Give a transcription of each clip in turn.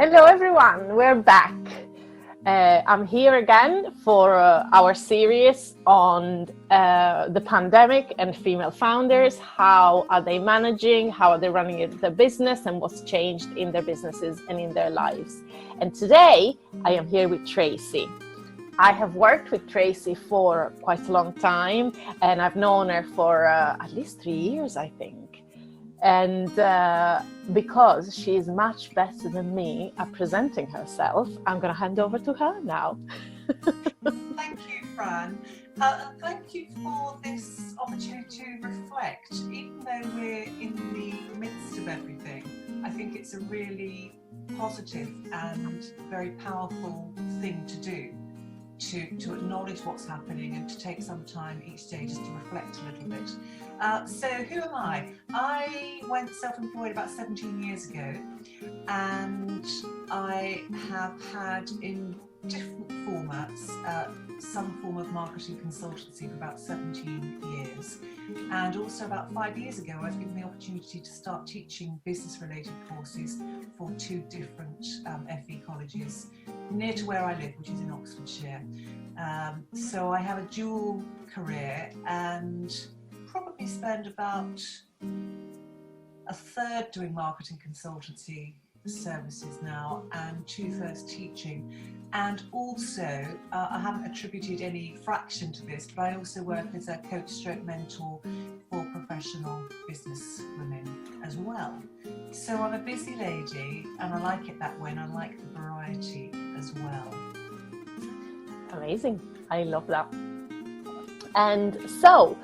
Hello everyone, we're back. I'm here again for our series on the pandemic and female founders. How are they managing? How are they running their business? And what's changed in their businesses and in their lives? And today I am here with Tracey. I have worked with Tracey for quite a long time, and I've known her for at least 3 years, I think. And because she is much better than me at presenting herself, I'm going to hand over to her now. Thank you, Fran. Thank you for this opportunity to reflect. Even though we're in the midst of everything, I think it's a really positive and very powerful thing to do, to acknowledge what's happening and to take some time each day just to reflect a little bit. So who am I? I went self-employed about 17 years ago, and I have had in different formats some form of marketing consultancy for about 17 years. And also about 5 years ago, I was given the opportunity to start teaching business-related courses for 2 different FE colleges near to where I live, which is in Oxfordshire. So I have a dual career and probably spend about a third doing marketing consultancy services now and 2/3 teaching. And also I haven't attributed any fraction to this, but I also work as a coach stroke mentor for professional business women as well. So I'm a busy lady, and I like it that way, and I like the variety as well. Amazing. I love that. And so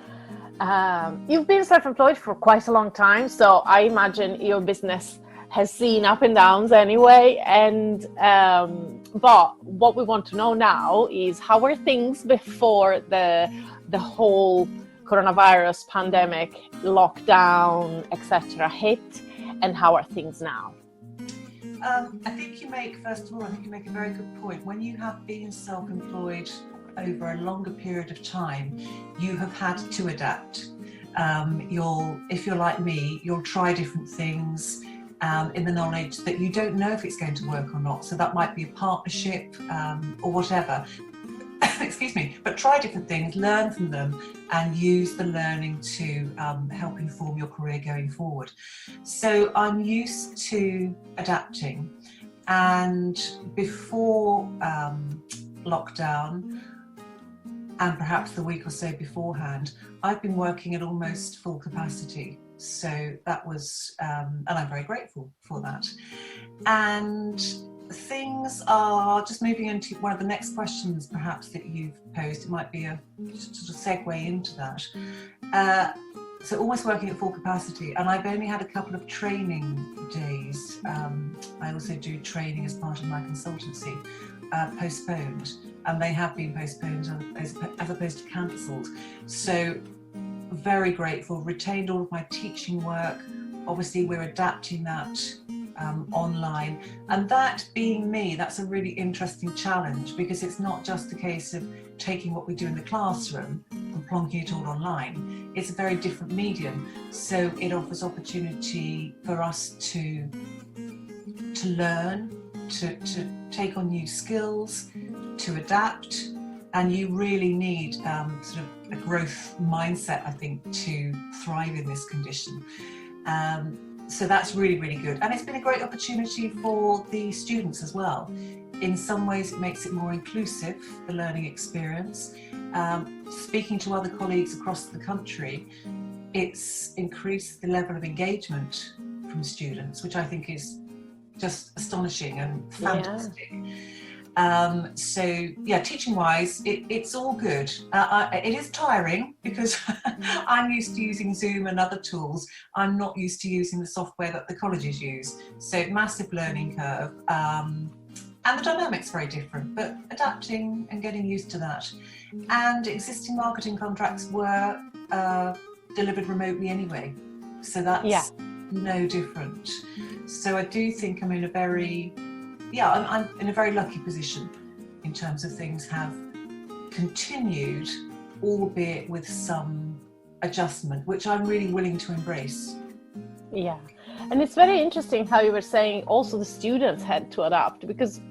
you've been self-employed for quite a long time, so I imagine your business has seen up and downs anyway. And but what we want to know now is, how were things before the whole coronavirus pandemic, lockdown, etc. hit, and how are things now? I think you make a very good point. When you have been self-employed over a longer period of time, you have had to adapt. If you're like me, you'll try different things in the knowledge that you don't know if it's going to work or not. So that might be a partnership or whatever. Excuse me, but try different things, learn from them, and use the learning to help inform your career going forward. So I'm used to adapting, and before lockdown, and perhaps the week or so beforehand, I've been working at almost full capacity. So that was, and I'm very grateful for that. And things are just moving into one of the next questions perhaps that you've posed. It might be a sort of segue into that. So almost working at full capacity, and I've only had a couple of training days. I also do training as part of my consultancy, postponed, and they have been postponed as opposed to cancelled. So very grateful, retained all of my teaching work. Obviously we're adapting that online, and that being me, that's a really interesting challenge, because it's not just a case of taking what we do in the classroom and plonking it all online. It's a very different medium, so it offers opportunity for us to learn, to take on new skills, to adapt, and you really need sort of a growth mindset, I think, to thrive in this condition. So that's really, really good. And it's been a great opportunity for the students as well. In some ways, it makes it more inclusive, the learning experience. Speaking to other colleagues across the country, it's increased the level of engagement from students, which I think is just astonishing and fantastic. Yeah. So yeah, teaching wise, it's all good. It is tiring because I'm used to using Zoom and other tools. I'm not used to using the software that the colleges use. So massive learning curve. And the dynamic's very different, but adapting and getting used to that. And existing marketing contracts were delivered remotely anyway. So that's no different. So I do think I'm in a very I'm in a very lucky position in terms of things have continued, albeit with some adjustment, which I'm really willing to embrace. Yeah, And it's very interesting how you were saying also the students had to adapt, because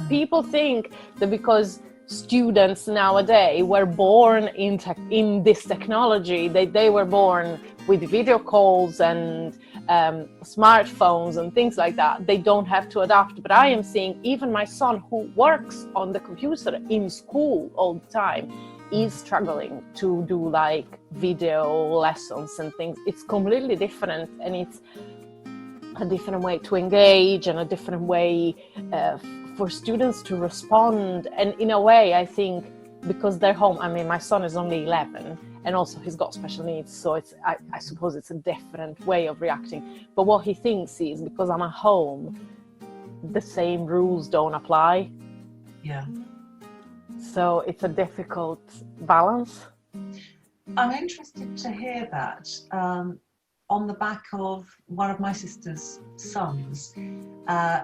people think that because students nowadays were born in this technology, they were born with video calls and smartphones and things like that, they don't have to adapt. But I am seeing even my son, who works on the computer in school all the time, is struggling to do like video lessons and things. It's completely different, and it's a different way to engage and a different way for students to respond. And in a way, I think because they're home, I mean, my son is only 11 and also he's got special needs, so it's I suppose it's a different way of reacting. But what he thinks is, because I'm at home, the same rules don't apply. Yeah. So it's a difficult balance. I'm interested to hear that. On the back of one of my sister's sons,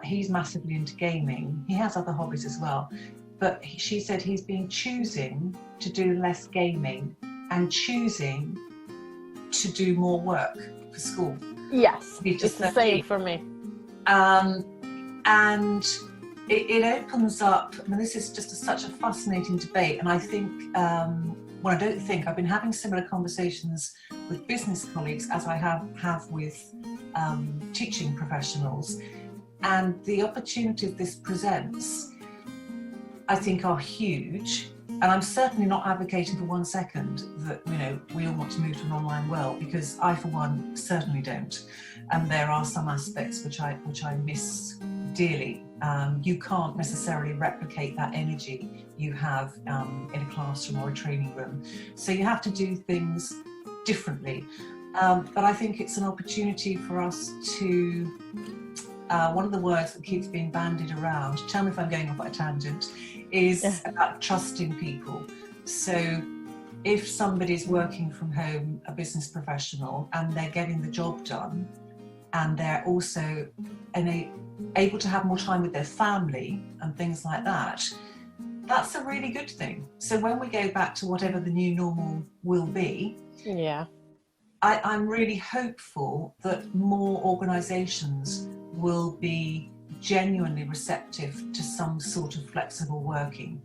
he's massively into gaming. He has other hobbies as well, but she said he's been choosing to do less gaming and choosing to do more work for school. Yes, it's the same for me. And it opens up, I mean, this is just such a fascinating debate, and I think, I've been having similar conversations with business colleagues as I have with teaching professionals, and the opportunities this presents, I think, are huge. And I'm certainly not advocating for 1 second that, you know, we all want to move to an online world, because I, for one, certainly don't. And there are some aspects which I miss dearly. You can't necessarily replicate that energy you have in a classroom or a training room. So you have to do things differently. But I think it's an opportunity for us to, one of the words that keeps being bandied around, tell me if I'm going off on a tangent, is about trusting people. So if somebody's working from home, a business professional, and they're getting the job done, and they're also able to have more time with their family and things like that, that's a really good thing. So when we go back to whatever the new normal will be, I'm really hopeful that more organisations will be genuinely receptive to some sort of flexible working,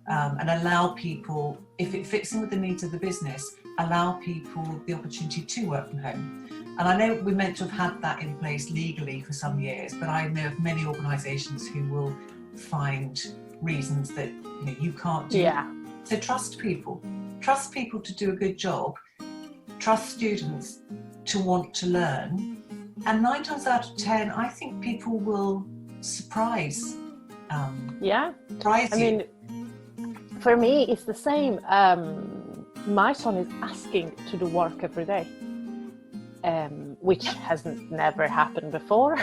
and allow people, if it fits in with the needs of the business, allow people the opportunity to work from home. And I know we're meant to have had that in place legally for some years, but I know of many organisations who will find reasons that, you know, you can't do that. So trust people to do a good job, trust students to want to learn, and 9 times out of 10, I think people will surprise you. I mean, for me, it's the same. My son is asking to do work every day, which has never happened before.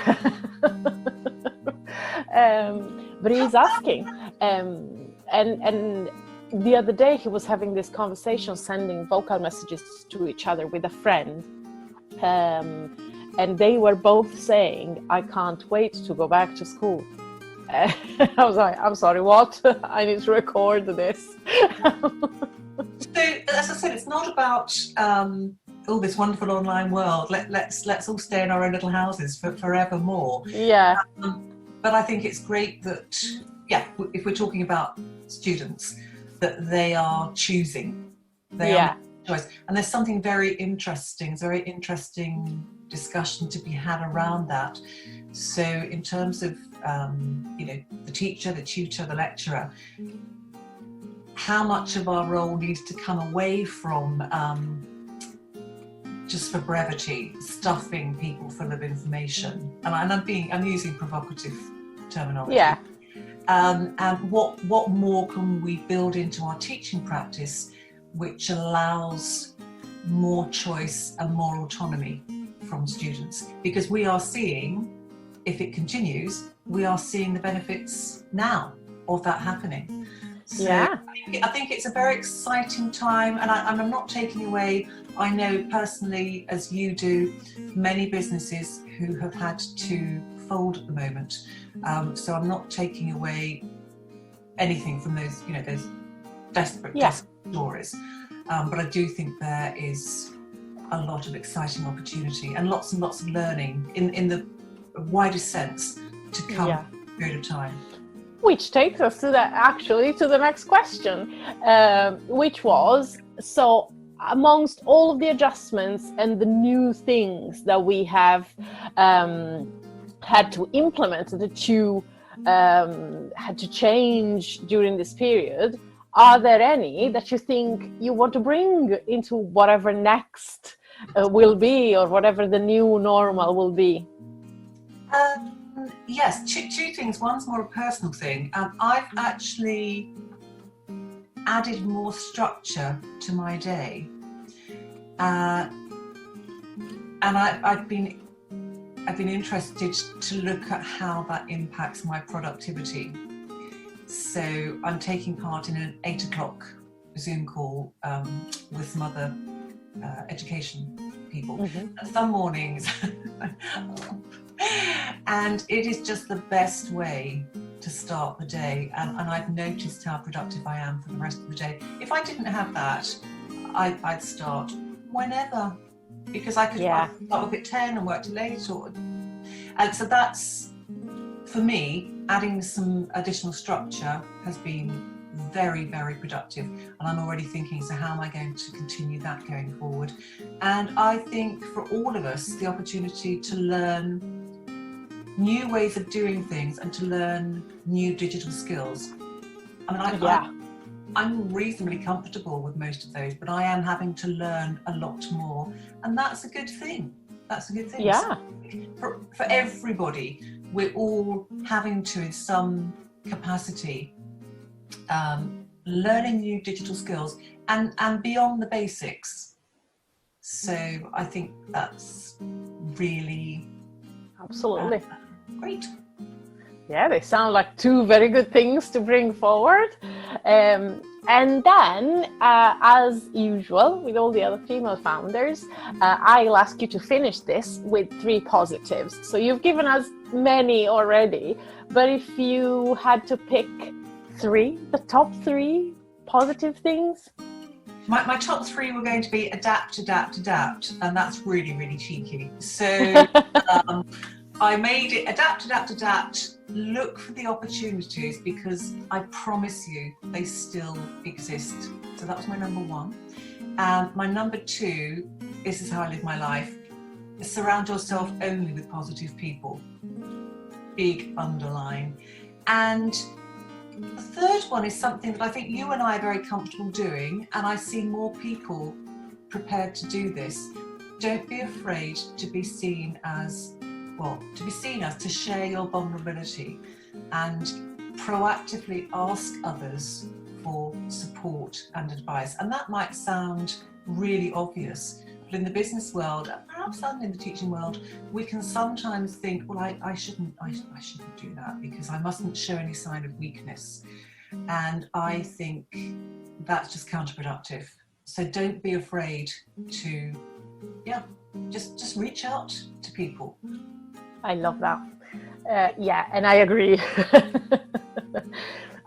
But he's asking. And the other day he was having this conversation, sending vocal messages to each other with a friend. And they were both saying, I can't wait to go back to school. I was like, I'm sorry, what? I need to record this. So, as I said, it's not about this wonderful online world. Let's all stay in our own little houses forevermore. Yeah. But I think it's great that, if we're talking about students, that they are choosing. They are making a choice. And there's something very interesting. It's a very interesting discussion to be had around that. So in terms of the teacher, the tutor, the lecturer, how much of our role needs to come away from just for brevity, stuffing people full of information, and I'm using provocative terminology. And what more can we build into our teaching practice which allows more choice and more autonomy from students? Because we are seeing, if it continues, we are seeing the benefits now of that happening. So I think it's a very exciting time, and I'm not taking away, I know personally, as you do, many businesses who have had to fold at the moment. So I'm not taking away anything from those, those desperate stories. But I do think there is a lot of exciting opportunity and lots of learning in the widest sense to come in a period of time. Which takes us to the next question, which was, so amongst all of the adjustments and the new things that we have had to implement, that you had to change during this period, are there any that you think you want to bring into whatever next will be, or whatever the new normal will be? Yes, two things. One's more a personal thing. I've actually added more structure to my day, and I've been interested to look at how that impacts my productivity. So I'm taking part in an 8 o'clock Zoom call with some other education people. Mm-hmm. Some mornings. And it is just the best way to start the day, and I've noticed how productive I am for the rest of the day. If I didn't have that, I'd start whenever, because I could start up at 10 and work till 8, and so that's, for me, adding some additional structure has been very, very productive, and I'm already thinking, so how am I going to continue that going forward? And I think for all of us, the opportunity to learn new ways of doing things and to learn new digital skills. I mean, I'm reasonably comfortable with most of those, but I am having to learn a lot more, and that's a good thing. That's a good thing. Yeah. So for everybody, we're all having to, in some capacity, learning new digital skills and beyond the basics. So I think that's really absolutely great. Yeah, they sound like two very good things to bring forward. And then, as usual, with all the other female founders, I'll ask you to finish this with 3 positives. So you've given us many already, but if you had to pick 3, the top 3 positive things? My top 3 were going to be adapt, and that's really, really cheeky. So I made it adapt, look for the opportunities, because I promise you they still exist. So that was my number 1. My number 2, this is how I live my life: surround yourself only with positive people. Big underline. And the third one is something that I think you and I are very comfortable doing, and I see more people prepared to do this. Don't be afraid to be seen as, to share your vulnerability and proactively ask others for support and advice. And that might sound really obvious, but in the business world, and perhaps in the teaching world, we can sometimes think, well, I shouldn't do that because I mustn't show any sign of weakness. And I think that's just counterproductive. So don't be afraid to, just reach out to people. I love that. And I agree.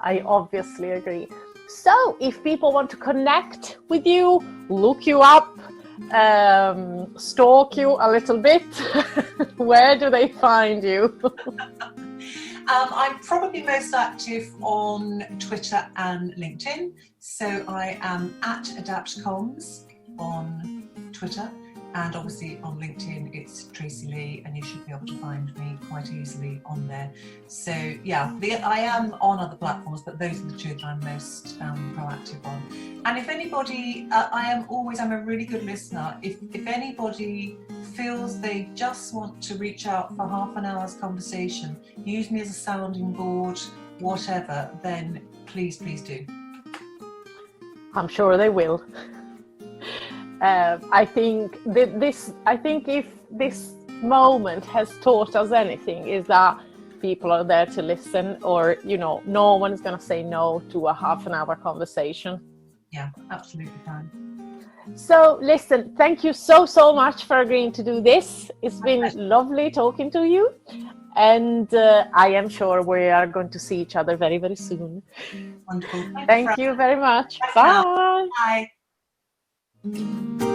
I obviously agree. So if people want to connect with you, look you up, stalk you a little bit, where do they find you? I'm probably most active on Twitter and LinkedIn. So I am at adaptcoms on Twitter, and obviously on LinkedIn it's Tracey Lee, and you should be able to find me quite easily on there. So I am on other platforms, but those are the 2 that I'm most proactive on. And if anybody, I'm a really good listener. If anybody feels they just want to reach out for half an hour's conversation, use me as a sounding board, whatever, then please do. I'm sure they will. I think if this moment has taught us anything, is that people are there to listen, or no one's going to say no to a half an hour conversation. Yeah, absolutely fine. So listen, thank you so much for agreeing to do this. It's been lovely talking to you, and I am sure we are going to see each other very, very soon. Wonderful. Thank you very much. Bye. Bye.